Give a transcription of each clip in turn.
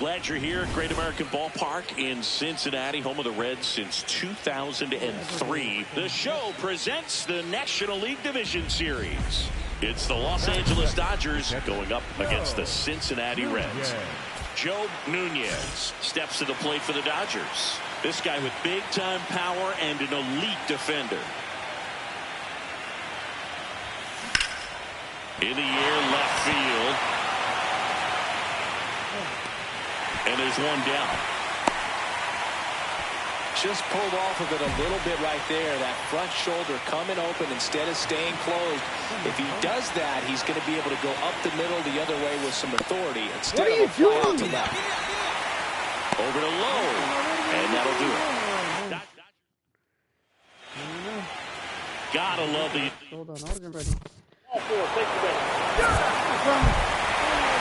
Glad you're here at Great American Ballpark in Cincinnati, home of the Reds since 2003. The show presents the National League Division Series. It's the Los Angeles Dodgers going up against the Cincinnati Reds. Joe Nunez steps to the plate for the Dodgers. This guy with big-time power and an elite defender. In the air, left field. And there's one down. Just pulled off of it a little bit right there. That front shoulder coming open instead of staying closed. If he does that, he's going to be able to go up the middle the other way with some authority instead of a fly out to left. Over to low, and that'll do it. Gotta love the. Hold on, I'm ready.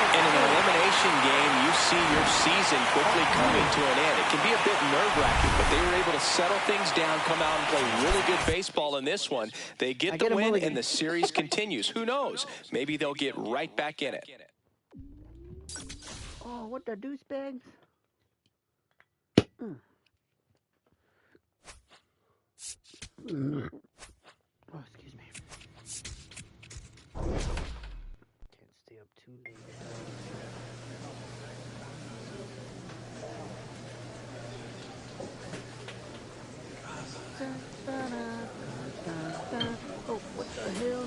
In an elimination game, you see your season quickly coming to an end. It can be a bit nerve-wracking, but they were able to settle things down, come out and play really good baseball in this one. They get the win, and the series continues. Who knows? Maybe they'll get right back in it. Oh, what the douchebags? Oh, excuse me. Can't stay up too late. Oh, what the hell?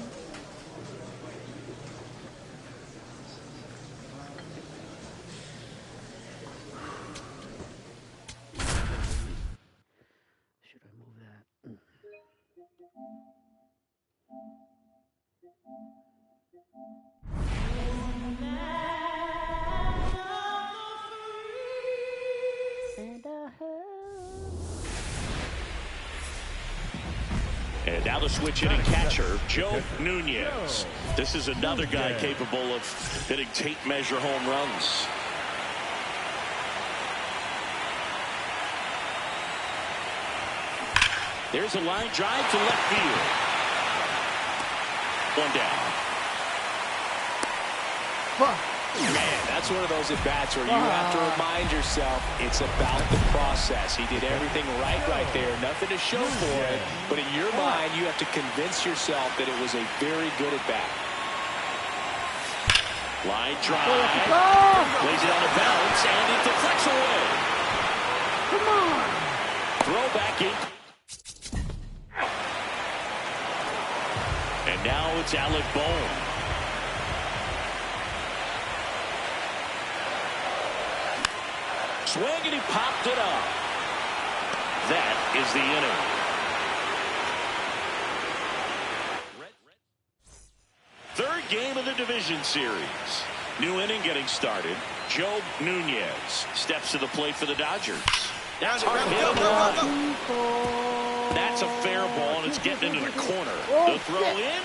Should I move that? And now the switch hitting catcher, Joe Nunez. This is another guy capable of hitting tape measure home runs. There's a line drive to left field. One down. Man, that's one of those at-bats where you have to remind yourself it's about the process. He did everything right there. Nothing to show for it. But in your mind, you have to convince yourself that it was a very good at-bat. Line drive. Plays it on the bounce, and it deflects away. Come on. Throw back in. And now it's Alec Bohm. Swing, and he popped it up. That is the inning. Third game of the division series. New inning getting started. Joe Nunez steps to the plate for the Dodgers. That's hard hit. That's a fair ball, and it's getting into the corner. The throw in.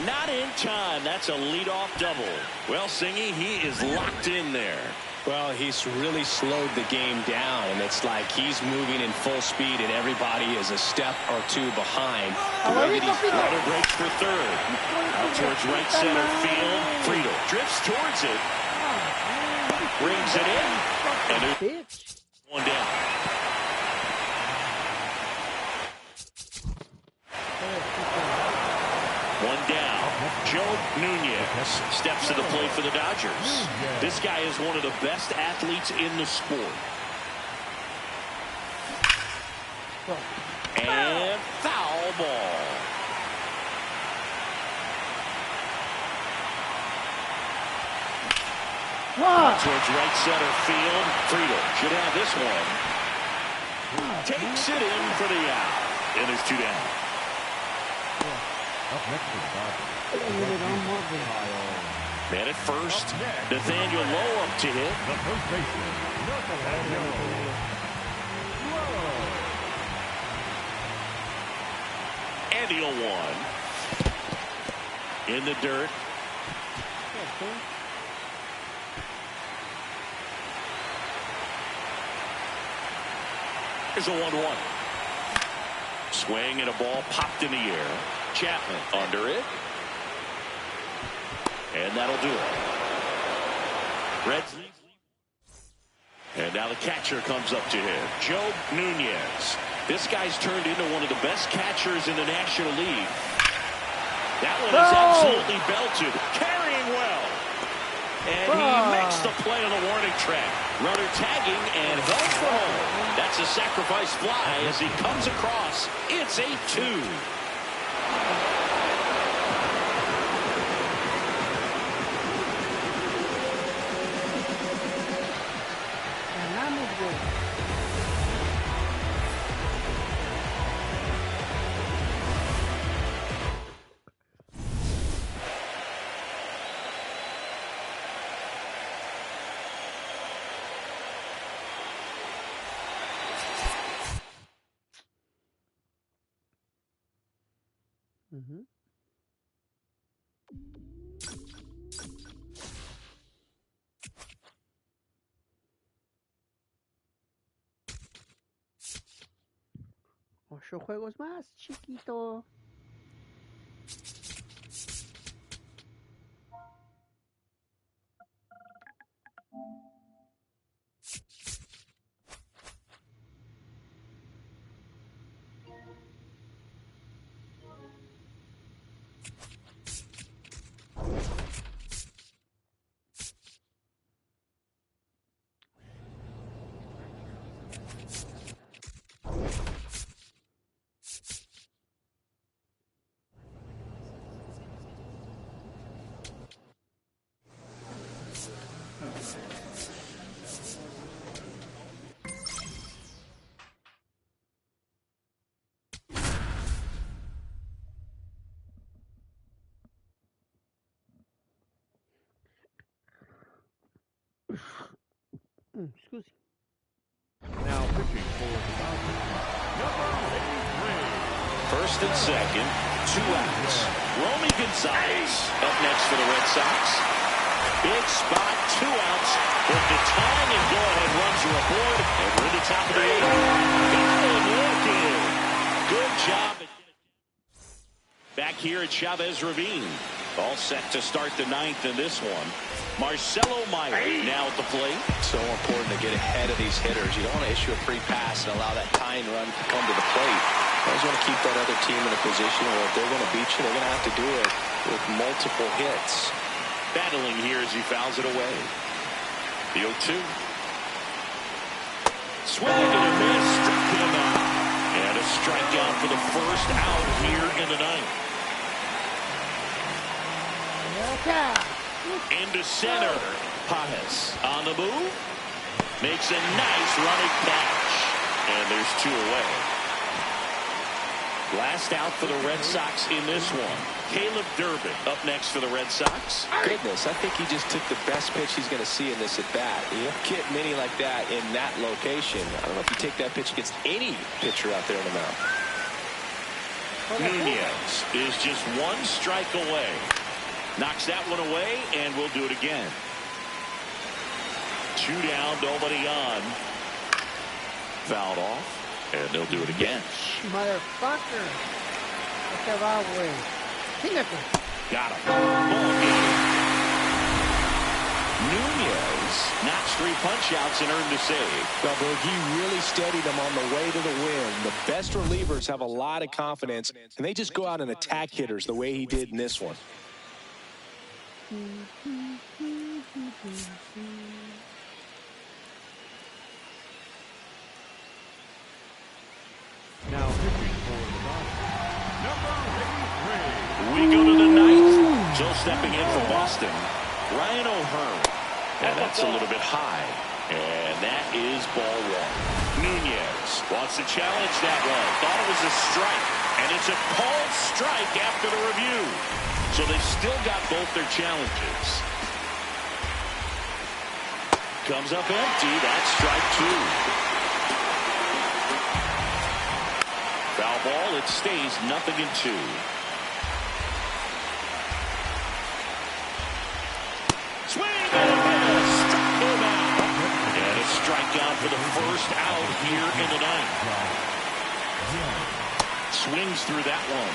Not in time. That's a leadoff double. Well, Singy, he is locked in there. Well, he's really slowed the game down, and it's like he's moving in full speed, and everybody is a step or two behind. Runner breaks for third. Out towards right center field. Friedel drifts towards it. Brings it in. And there's one down. One down. Joe Nunez steps to the plate for the Dodgers. This guy is one of the best athletes in the sport. And foul ball. Towards right center field. Friedel should have this one. Takes it in for the out. And there's two down. Man at first, Nathaniel Lowe up to hit. And the 0-1. In the dirt. Here's a 1-1. Swing and a ball popped in the air. Chapman under it. And that'll do it. Reds lead And now the catcher comes up to him, Joe Nunez. This guy's turned into one of the best catchers in the National League. That one is absolutely belted, carrying well. And he makes the play on the warning track. Runner tagging and held for home. That's a sacrifice fly as he comes across. It's 8-2. Ocho juegos más, chiquito. Excuse me. Now pitching for the Dodgers, number 83. First and second, 2 outs. Romy Gonzalez up next for the Red Sox. Big spot, 2 outs. But the tying and go-ahead runs are aboard, and we're in the top of the 8th. Got him looking. Good job. Back here at Chavez Ravine. All set to start the 9th in this one. Marcelo Meyer now at the plate. So important to get ahead of these hitters. You don't want to issue a free pass and allow that tying run to come to the plate. You always want to keep that other team in a position where if they're going to beat you, they're going to have to do it with multiple hits. Battling here as he fouls it away. The 0-2. Swing and a miss. Struck him out. And a strikeout for the first out here in the 9th. Into center. Pajes on the move. Makes a nice running catch. And there's 2 away. Last out for the Red Sox in this one. Caleb Durbin up next for the Red Sox. Goodness, I think he just took the best pitch he's going to see in this at-bat. You don't get many like that in that location. I don't know if you take that pitch against any pitcher out there in the mound. Nunez is just 1 strike away. Knocks that one away, and we'll do it again. 2 down, nobody on. Fouled off, and they'll do it again. Motherfucker. Este va, güey. Fíjate. Got him. Ball game. Nunez knocks 3 punch-outs and earned a save. Well, Berg, he really steadied them on the way to the win. The best relievers have a lot of confidence, and they just go out and attack hitters the way he did in this one. Now pitching for the Dodgers, number 83. We go to the 9th. Joe stepping in for Boston. Ryan O'Hearn. And that's a little bit high. And that is ball 1. Nunez wants to challenge that one. Thought it was a strike. And it's a called strike after the review. So they've still got both their challenges. Comes up empty. That's strike 2. Foul ball. It stays 0-2. Swing and a miss. Struck him out. And a strikeout for the first out here in the 9th. Swings through that one.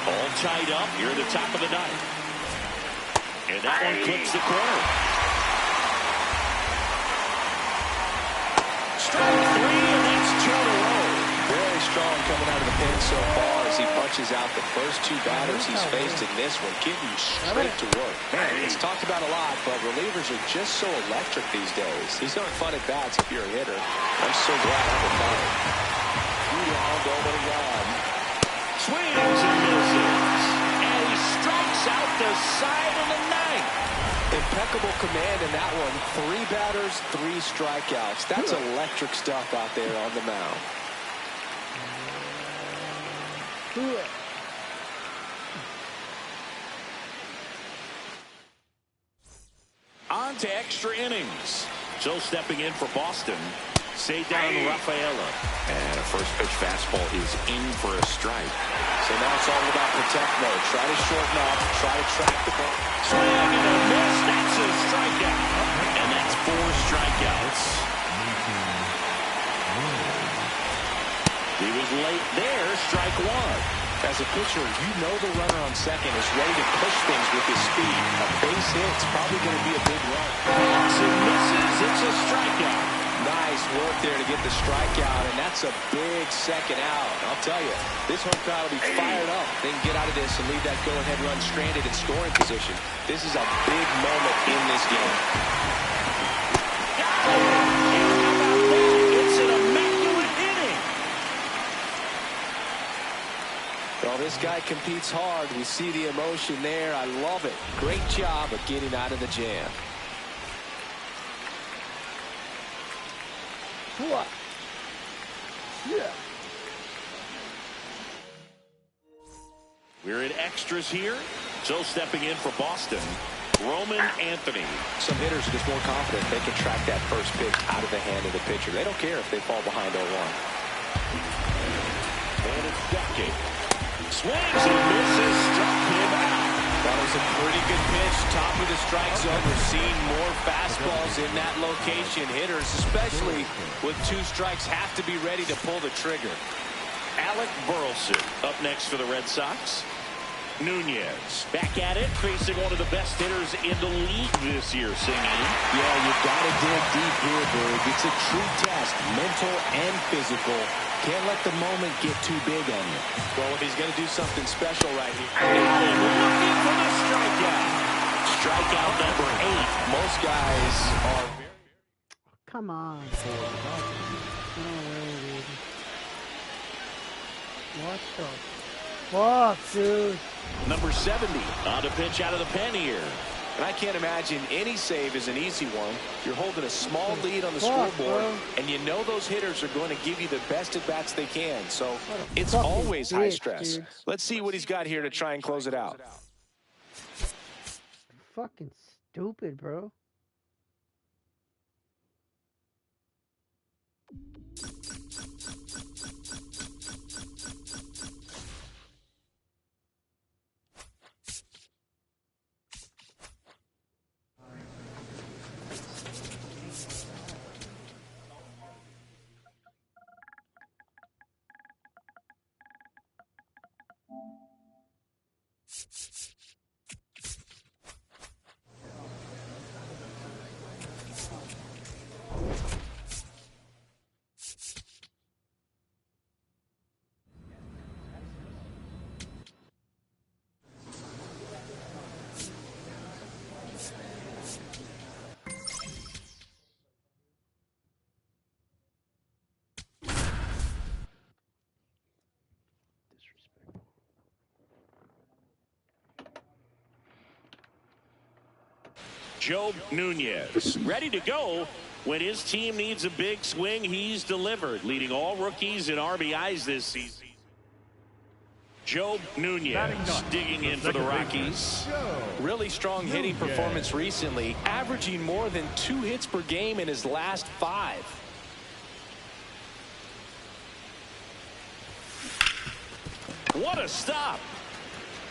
All tied up here at the top of the 9th. And that one clips the corner. been so far as he punches out the first two batters he's faced in this one, getting straight to work. Man, it's talked about a lot, but relievers are just so electric these days. These aren't fun at bats if you're a hitter. I'm so glad I'm a batter. Nobody gone. Swings and misses. And he strikes out the side of the ninth. Impeccable command in that one. 3 batters, 3 strikeouts. That's electric stuff out there on the mound. On to extra innings. Joe stepping in for Boston. Cedar Rafaela. And a first pitch fastball is in for a strike. So now it's all about protect mode. Try to shorten up, try to track the ball. Swing and a miss. That's a strikeout. And that's 4 strikeouts. He was late there. Strike 1. As a pitcher, you know the runner on second is ready to push things with his speed. A base hit's probably going to be a big run. It misses. It's a strikeout. Nice work there to get the strikeout, and that's a big second out. I'll tell you, this home crowd will be fired up. They can get out of this and leave that go-ahead run stranded in scoring position. This is a big moment in this game. How about that? It's an immaculate inning. Well, this guy competes hard. We see the emotion there. I love it. Great job of getting out of the jam. What? Yeah. We're in extras here. Joe stepping in for Boston. Roman Anthony. Some hitters are just more confident they can track that first pitch out of the hand of the pitcher. They don't care if they fall behind 0-1. And it's Duckett. Swings and misses. Struck him out. That was a pretty good pitch. Top of the strike zone. We're seeing more fastballs in that location. Hitters, especially with 2 strikes, have to be ready to pull the trigger. Alec Burleson up next for the Red Sox. Nunez back at it, facing one of the best hitters in the league this year, Singing. Yeah, you've got to dig deep here, Berg. It's a true test, mental and physical. Can't let the moment get too big on you. Well, if he's going to do something special right here. Got him looking for the strikeout. Strikeout number 8. Most guys are very... Come on. No way, dude. What the fuck, dude? Number 70 on the pitch out of the pen here. And I can't imagine any save is an easy one. You're holding a small lead on the scoreboard, and you know those hitters are going to give you the best at-bats they can. So it's always high stress. Dude. Let's see what he's got here to try and close it out. Fucking stupid, bro. Joe Nunez ready to go. When his team needs a big swing, he's delivered, leading all rookies in RBIs this season. Joe Nunez digging in for the Rockies. Really strong hitting performance recently, averaging more than 2 hits per game in his last 5. What a stop.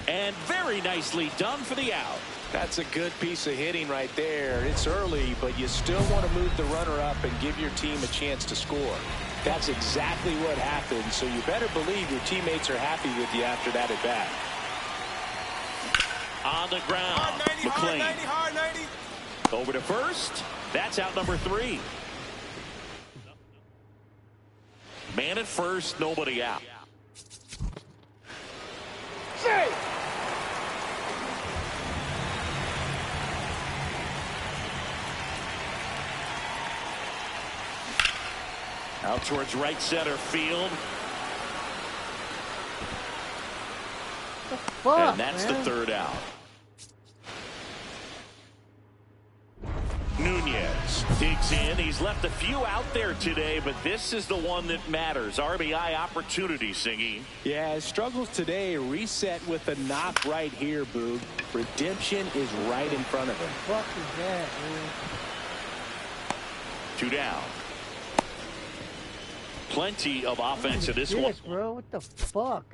And very nicely done for the out. That's a good piece of hitting right there. It's early, but you still want to move the runner up and give your team a chance to score. That's exactly what happened, so you better believe your teammates are happy with you after that at bat. On the ground, hard 90, McLean. hard 90, hard 90. Over to first. That's out number 3. Man at first, nobody out. Say! Out towards right center field. Fuck, And that's man. the third out. Nunez digs in. He's left a few out there today, but this is the one that matters. RBI opportunity, Singy. Yeah, his struggles today reset with a knock right here, Boog. Redemption is right in front of him. What the fuck is that, man? 2 down. Plenty of offense in this one. Bro, what the fuck?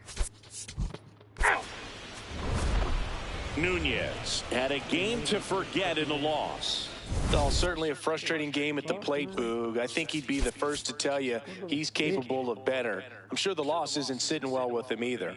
Nunez had a game to forget in the loss. Well, certainly a frustrating game at the plate, Boog. I think he'd be the first to tell you he's capable of better. I'm sure the loss isn't sitting well with him either.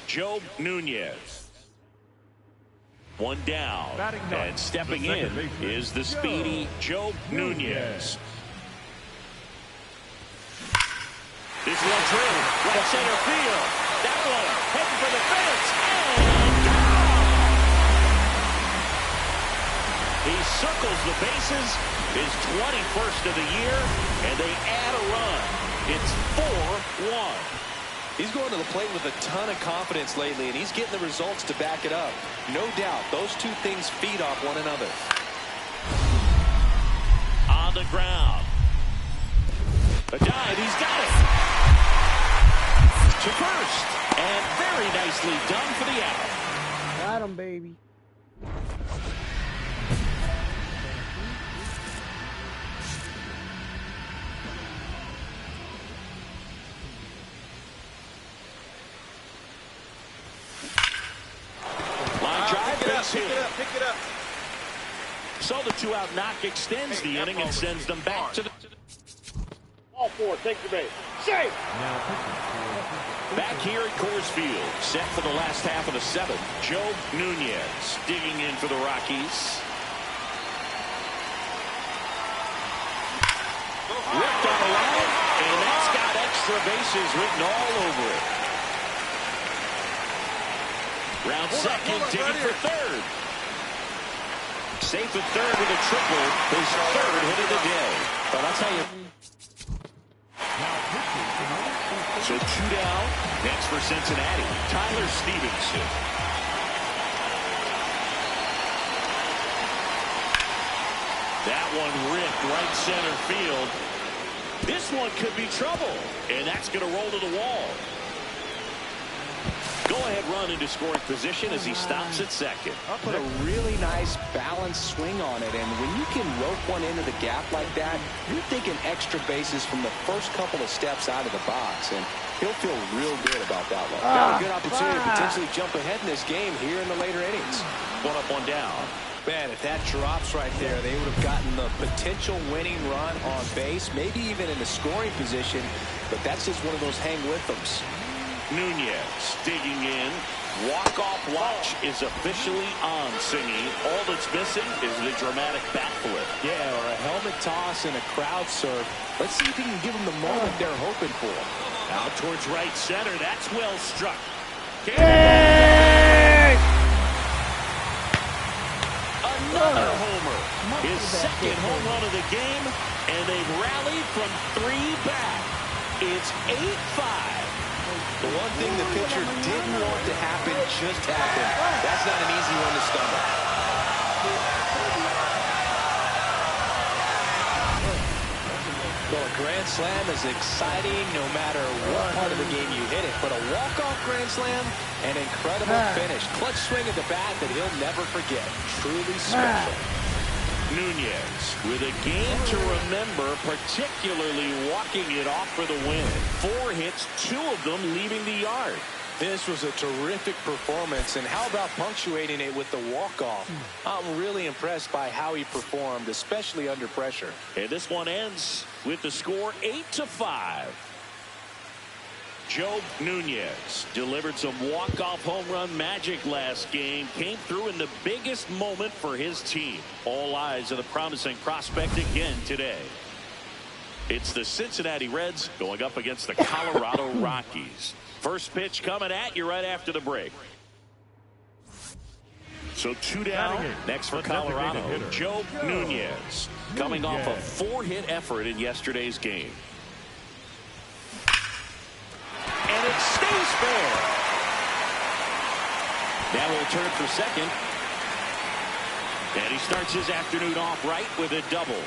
Joe Nunez. 1 down. And stepping in is the speedy Joe Nunez. This one through. Right center field. That one heading for the fence. And gone! He circles the bases. His 21st of the year. And they add a run. It's 4-1. He's going to the plate with a ton of confidence lately, and he's getting the results to back it up. No doubt, those two things feed off one another. On the ground. A dive, he's got it. To first. And very nicely done for the out. Got him, baby. Pick it up. So the 2-out knock extends the inning and sends them back to the... All 4, take the base. Safe! Back here at Coors Field, set for the last half of the 7th. Joe Nunez digging in for the Rockies. Ripped on the line, and that's got extra bases written all over it. Round second, digging for third. Safe at third with a triple. His 3rd hit of the day. But I'll tell you. So 2 down. Next for Cincinnati, Tyler Stevenson. That one ripped right center field. This one could be trouble, and that's going to roll to the wall. Go-ahead run into scoring position as he stops at second. Put a really nice balanced swing on it, and when you can rope one into the gap like that, you're thinking extra bases from the first couple of steps out of the box, and he'll feel real good about that one. Got a good opportunity to potentially jump ahead in this game here in the later innings. 1 up, 1 down. Man, if that drops right there, they would have gotten the potential winning run on base, maybe even in the scoring position, but that's just one of those hang-with-ems. Nunez digging in. Walk-off watch is officially on, Singy. All that's missing is the dramatic bat flip. Yeah, or a helmet toss and a crowd surf. Let's see if he can give them the moment they're hoping for. Out towards right center. That's well struck. Another homer. His 2nd home run of the game, and they've rallied from 3 back. It's 8-5. The one thing the pitcher didn't want to happen just happened. That's not an easy one to stomach. Well, a grand slam is exciting no matter what part of the game you hit it. But a walk-off grand slam, an incredible finish. Clutch swing at the bat that he'll never forget. Truly special. Nunez with a game to remember, particularly walking it off for the win. 4 hits, 2 of them leaving the yard. This was a terrific performance, and how about punctuating it with the walk-off? I'm really impressed by how he performed, especially under pressure. And this one ends with the score 8-5. Joe Nunez delivered some walk-off home run magic last game. Came through in the biggest moment for his team. All eyes on the promising prospect again today. It's the Cincinnati Reds going up against the Colorado Rockies. First pitch coming at you right after the break. So 2 down. Next for Colorado, Joe Nunez. Coming off a 4-hit effort in yesterday's game. And it stays fair. Now we'll turn for second. And he starts his afternoon off right with a double.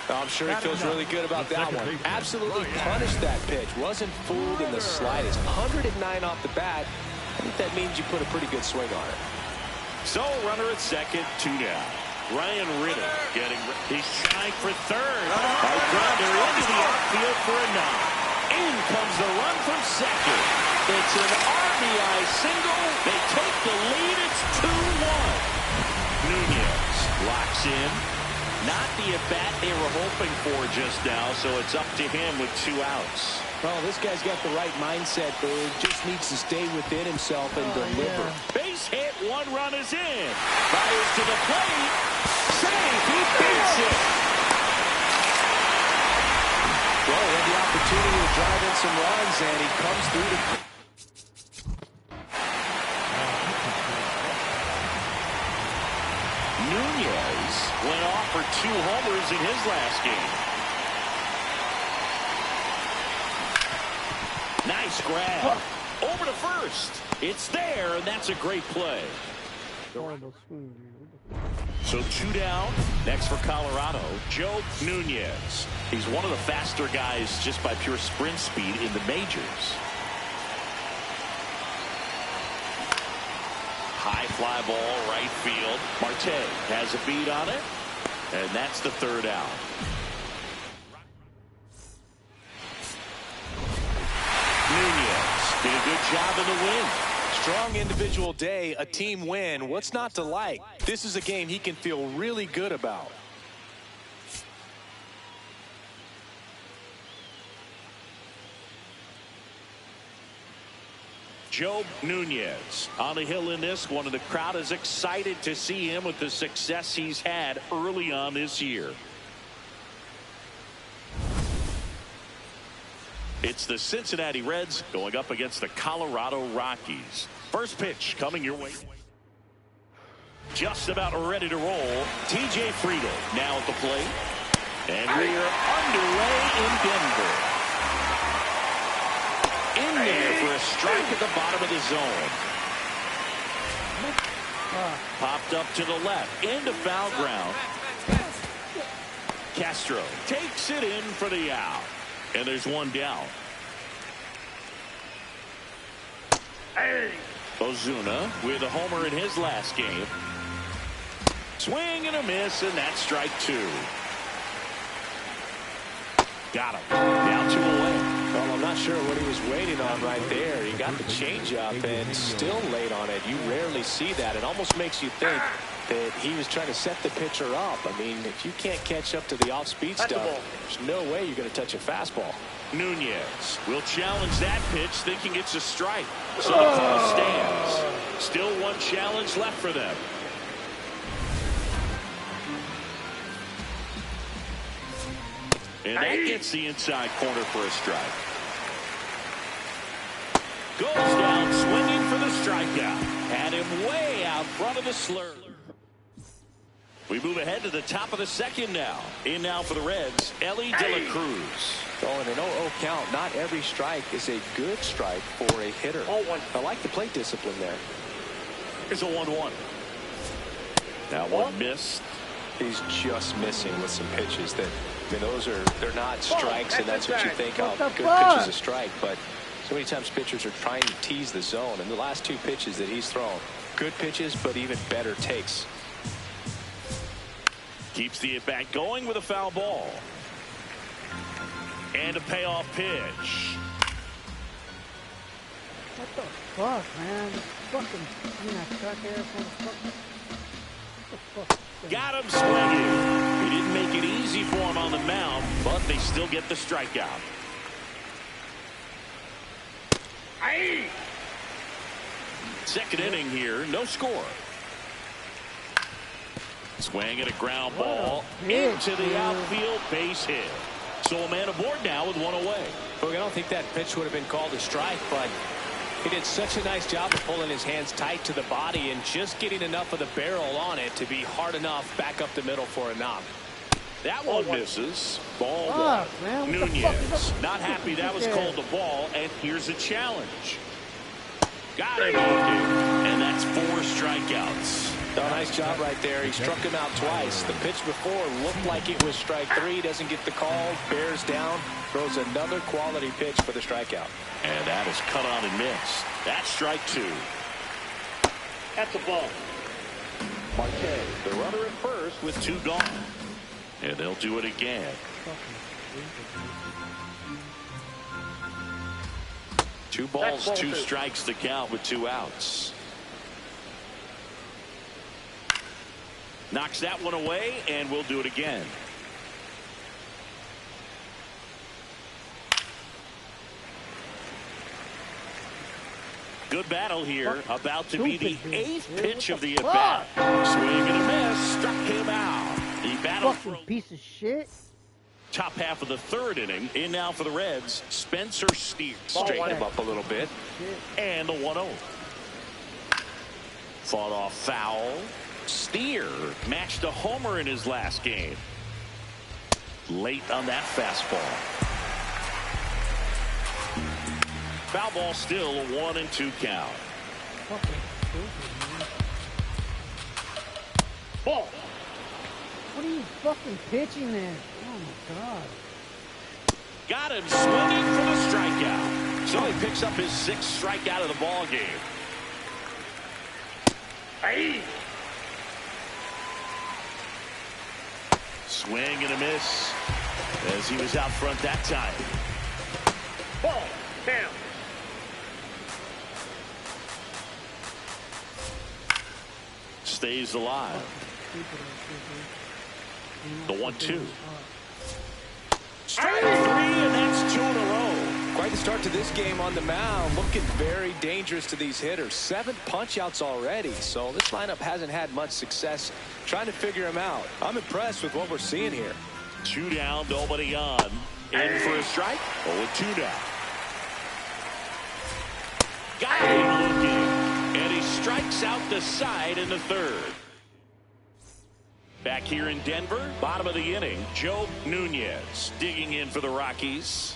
I'm sure he feels really good about that one. Absolutely punished that pitch. Wasn't fooled in the slightest. 109 off the bat. I think that means you put a pretty good swing on it. So runner at second, 2 down. Ryan Ritter getting. He's trying for third. A grounder into the outfield for a knock. In comes the run from second. It's an RBI single. They take the lead. It's 2-1. Nunez locks in. Not the at-bat they were hoping for just now, so it's up to him with 2 outs. Well, this guy's got the right mindset, Boog. Just needs to stay within himself and deliver. Base hit, 1 run is in. Fires to the plate. Save, he beats it. Well, he had the opportunity to drive in some runs, and he comes through to... Nunez went off for 2 homers in his last game. Nice grab. Over to first. It's there, and that's a great play. So 2 down. Next for Colorado, Joe Nunez. He's one of the faster guys just by pure sprint speed in the majors. High fly ball, right field. Marte has a beat on it, and that's the 3rd out. Nunez did a good job in the win. Strong individual day, a team win. What's not to like? This is a game he can feel really good about. Joe Nunez on the hill in this one, and the crowd is excited to see him with the success he's had early on this year. It's the Cincinnati Reds going up against the Colorado Rockies. First pitch coming your way. Just about ready to roll. TJ Friedel now at the plate. And we are underway in Denver. In there for a strike at the bottom of the zone. Popped up to the left. Into foul ground. Castro takes it in for the out. And there's 1 down. Ozuna with a homer in his last game. Swing and a miss, and that's strike 2. Got him. Down 2 away. Well, I'm not sure what he was waiting on right there. He got the changeup and still late on it. You rarely see that. It almost makes you think that he was trying to set the pitcher up. I mean, if you can't catch up to the off-speed stuff, there's no way you're going to touch a fastball. Nunez will challenge that pitch, thinking it's a strike. So the call stands. Still 1 challenge left for them. And that gets the inside corner for a strike. Goes down swinging for the strikeout. Had him way out front of the slur. We move ahead to the top of the second now. In now for the Reds, Ellie De La Cruz. Oh, in an 0-0 count, not every strike is a good strike for a hitter. I like the plate discipline there. Here's a 1-1. That one missed. He's just missing with some pitches that, I mean, they're not strikes, and that's what you think, oh, good pitch is a strike. But so many times pitchers are trying to tease the zone, and the last 2 pitches that he's thrown, good pitches, but even better takes. Keeps the at-bat going with a foul ball. And a payoff pitch. What the fuck, man? Fucking, you know, stuck there for the fuck. What the fuck? Got him swinging. He didn't make it easy for him on the mound, but they still get the strikeout. Aye. Second inning here, no score. Swing at a ground ball into the outfield, base hit. So a man aboard now with 1 away. Look, I don't think that pitch would have been called a strike, but he did such a nice job of pulling his hands tight to the body and just getting enough of the barrel on it to be hard enough back up the middle for a knock. That one misses. Ball one. Nunez not happy that was called a ball, and here's a challenge. Got it. And that's 4 strikeouts. Oh, nice job right there. He struck him out twice. The pitch before looked like it was strike 3. Doesn't get the call. Bears down. Throws another quality pitch for the strikeout. And that is cut on and missed. That's strike 2. That's a ball. Marquez, the runner at first with 2 gone. And they'll do it again. 2 balls, 2 strikes to count with 2 outs. Knocks that one away, and we'll do it again. Good battle here. About to be the 8th pitch of the at-bat. Swing and a miss. Struck him out. He battled for a piece of shit. Top half of the 3rd inning. In now for the Reds, Spencer Steer. Straighten him up a little bit. And the 1-0. Fought off foul. Steer matched a homer in his last game. Late on that fastball. Foul ball, still a 1-2 count. Ball. What are you fucking pitching there? Oh my god. Got him swinging for the strikeout. So he picks up his 6th strikeout of the ball game. Hey. Swing and a miss as he was out front that time. Ball down. Stays alive. The 1-2. Strike 3, and that's 2 in a row. Quite the start to this game on the mound. Looking very dangerous to these hitters. 7 punch-outs already. So this lineup hasn't had much success trying to figure him out. I'm impressed with what we're seeing here. 2 down, nobody on. In for a strike. 0-2 down. Got him looking. And he strikes out the side in the 3rd. Back here in Denver, bottom of the inning, Joe Nunez digging in for the Rockies.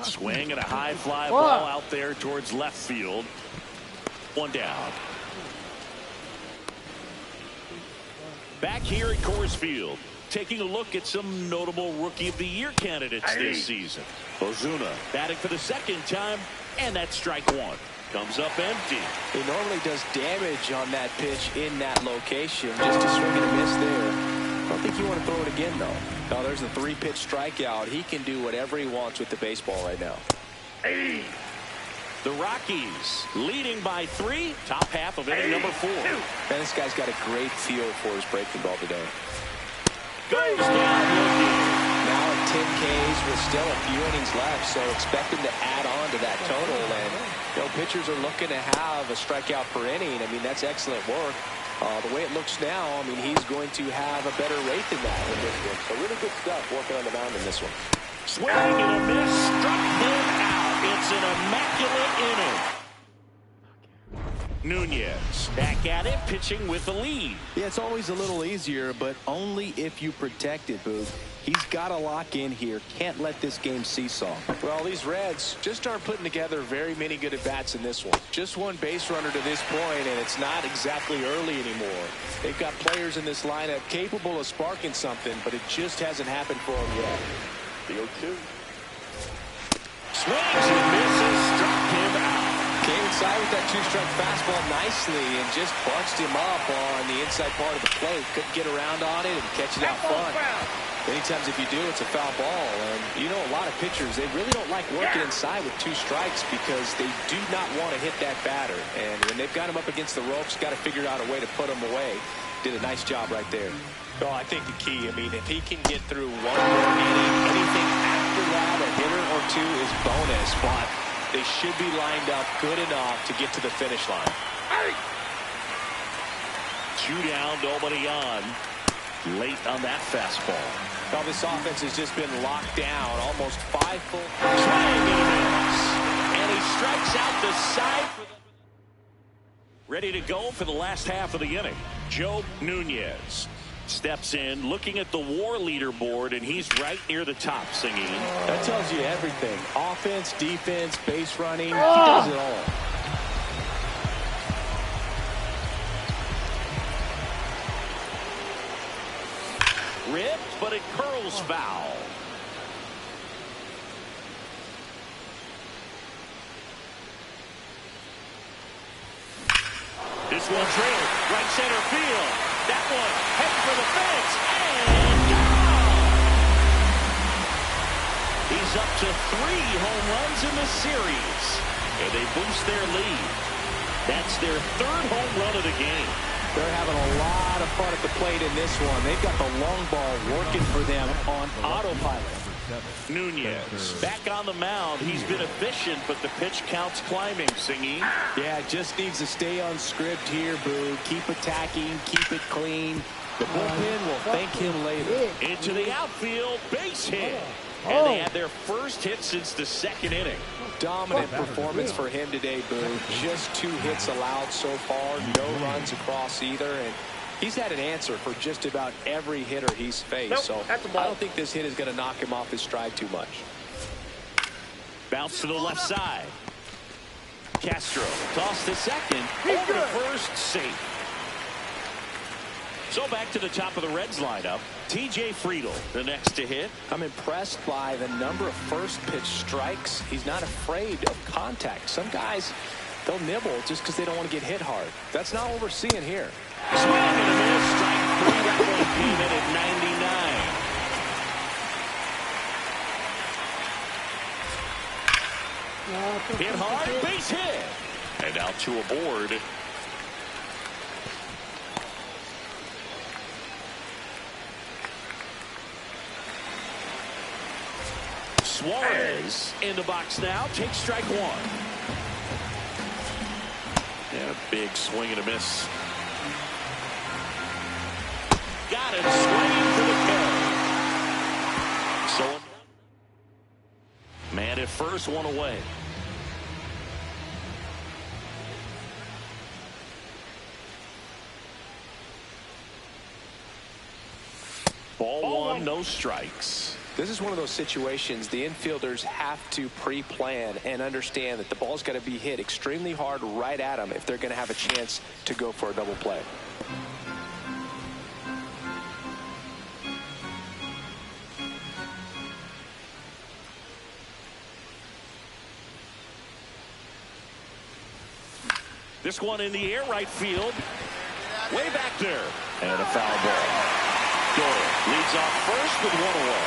Swing and a high fly ball out there towards left field. 1 down. Back here at Coors Field, taking a look at some notable Rookie of the Year candidates this season. Ozuna batting for the 2nd time, and that's strike 1. Comes up empty. He normally does damage on that pitch in that location. Just a swing and a miss there. I don't think you want to throw it again, though. No, there's a 3-pitch strikeout. He can do whatever he wants with the baseball right now. Hey. The Rockies leading by 3. Top half of inning number 4. Man, this guy's got a great feel for his breaking ball today. Goes down looking. Now at 10 Ks with still a few innings left, so expect him to add on to that total. And you know, pitchers are looking to have a strikeout per inning. I mean, that's excellent work. The way it looks now, I mean, he's going to have a better rate than that in this one. So really good stuff working on the mound in this one. Swing and a miss. Struck him out. It's an immaculate inning. Nunez back at it, pitching with the lead. Yeah, it's always a little easier, but only if you protect it, Boog. He's got to lock in here. Can't let this game seesaw. Well, these Reds just aren't putting together very many good at-bats in this one. Just one base runner to this point, and it's not exactly early anymore. They've got players in this lineup capable of sparking something, but it just hasn't happened for them yet. The 0-2. Swings and misses, struck him out. Came inside with that two-strike fastball nicely and just bunched him up on the inside part of the plate. Couldn't get around on it and catch it out front. Many times if you do, it's a foul ball. And you know, a lot of pitchers, they really don't like working inside with 2 strikes because they do not want to hit that batter. And when they've got him up against the ropes, got to figure out a way to put him away. Did a nice job right there. Well, I think the key, I mean, if he can get through one more inning, anything after that, a hitter or 2 is bonus. But they should be lined up good enough to get to the finish line. 2 down, nobody on. Late on that fastball. Well, this offense has just been locked down. Almost 5 full. Swing and a miss. And he strikes out the side. Ready to go for the last half of the inning. Joe Nunez steps in, looking at the WAR leaderboard, and he's right near the top, Singing. That tells you everything. Offense, defense, base running. He does it all. Ripped, but it curls foul. This one drilled right center field. That one heading for the fence and gone. He's up to 3 home runs in the series, and they boost their lead. That's their 3rd home run of the game. They're having a lot of fun at the plate in this one. They've got the long ball working for them on autopilot. Nunez back on the mound. He's been efficient, but the pitch count's climbing, Singy. Yeah, just needs to stay on script here, Boo. Keep attacking, keep it clean. The bullpen will thank him later. Into the outfield, base hit. And they had their first hit since the 2nd inning. Dominant performance for him today, Boo. Just 2 hits allowed so far. No runs across either. And he's had an answer for just about every hitter he's faced. So I don't think this hit is going to knock him off his stride too much. Bounce to the left side. Castro toss to second. Over to first, safe. So back to the top of the Reds lineup. T.J. Friedl, the next to hit. I'm impressed by the number of first pitch strikes. He's not afraid of contact. Some guys, they'll nibble just because they don't want to get hit hard. That's not what we're seeing here. Swing and a miss. Strike 3. That one came in at 99. Hit hard, base hit. And now 2 aboard. Suarez in the box now. Takes strike 1. And a big swing and a miss. Got it. Swinging for the kill. So, man at first, 1 away. Ball 1, no strikes. This is one of those situations the infielders have to pre-plan and understand that the ball's got to be hit extremely hard right at them if they're going to have a chance to go for a double play. This one in the air, right field. Way back there. And a foul ball. Doyle leads off first with 1 away.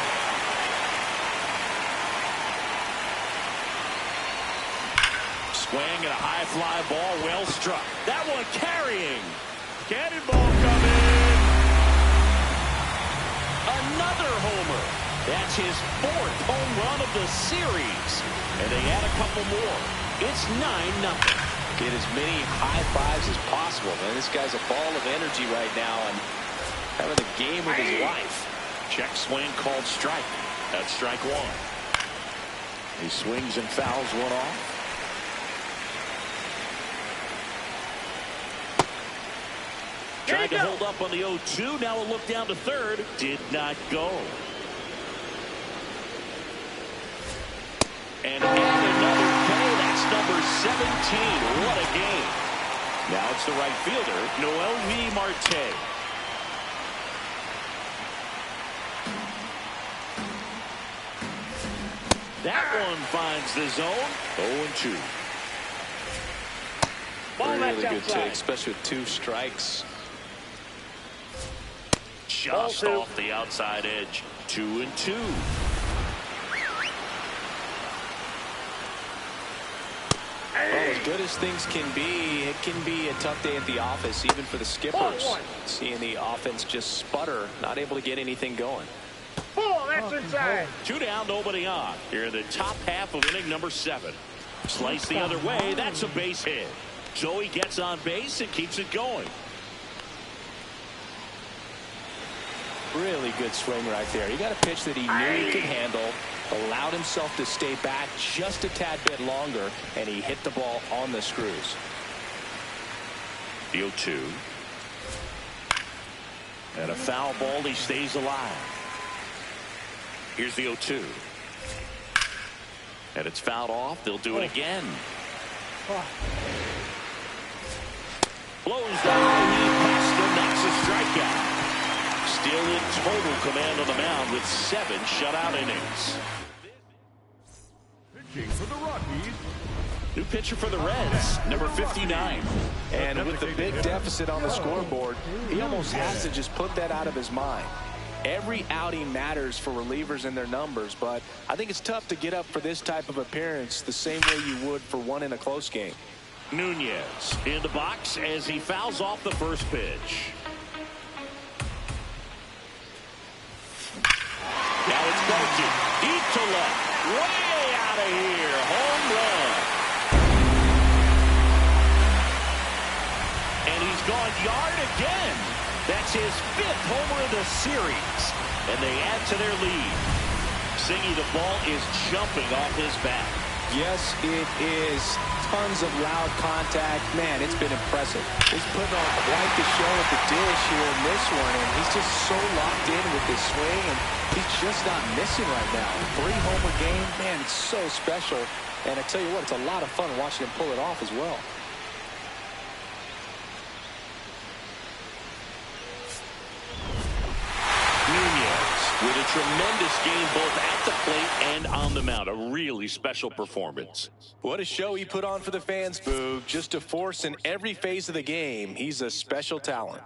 Swing and a high fly ball, well struck. That one carrying. Cannonball coming. Another homer. That's his 4th home run of the series. And they add a couple more. It's 9-0. Get as many high fives as possible, man. This guy's a ball of energy right now and having the game of his life. Check swing called strike. That's strike 1. He swings and fouls 1 off. Tried to hold up on the 0-2. Now a look down to third. Did not go. And add another K. That's number 17. What a game. Now it's the right fielder, Noel V. Marte. That one finds the zone. 0-2. Really good take, especially with 2 strikes. Just off the outside edge. 2-2. Well, as good as things can be, it can be a tough day at the office, even for the skippers. Seeing the offense just sputter, not able to get anything going. That's inside. 2 down, nobody on. Here in the top half of inning number 7. Slice the other way. That's a base hit. So he gets on base and keeps it going. Really good swing right there. He got a pitch that he knew he could handle, allowed himself to stay back just a tad bit longer, and he hit the ball on the screws. The 0-2. And a foul ball. He stays alive. Here's the 0-2. And it's fouled off. They'll do it again. Blows down. He passed him. That's a strikeout. Still in total command on the mound with 7 shutout innings. Pitching for the Rockies. New pitcher for the Reds, number 59. And with the big deficit on the scoreboard, he almost has to just put that out of his mind. Every outing matters for relievers and their numbers, but I think it's tough to get up for this type of appearance the same way you would for one in a close game. Nunez in the box as he fouls off the first pitch. Now it's Barty. Deep to left. Way out of here. Home run. And he's gone yard again. That's his 5th homer of the series. And they add to their lead. Singy, the ball is jumping off his bat. Yes, it is. Tons of loud contact. Man, it's been impressive. He's putting on quite the show at the dish here in this one, and he's just so locked in with this swing, and he's just not missing right now. 3-homer game, man, it's so special. And I tell you what, it's a lot of fun watching him pull it off as well. With a tremendous game both at the plate and on the mound. A really special performance. What a show he put on for the fans, Boog. Just a force in every phase of the game. He's a special talent.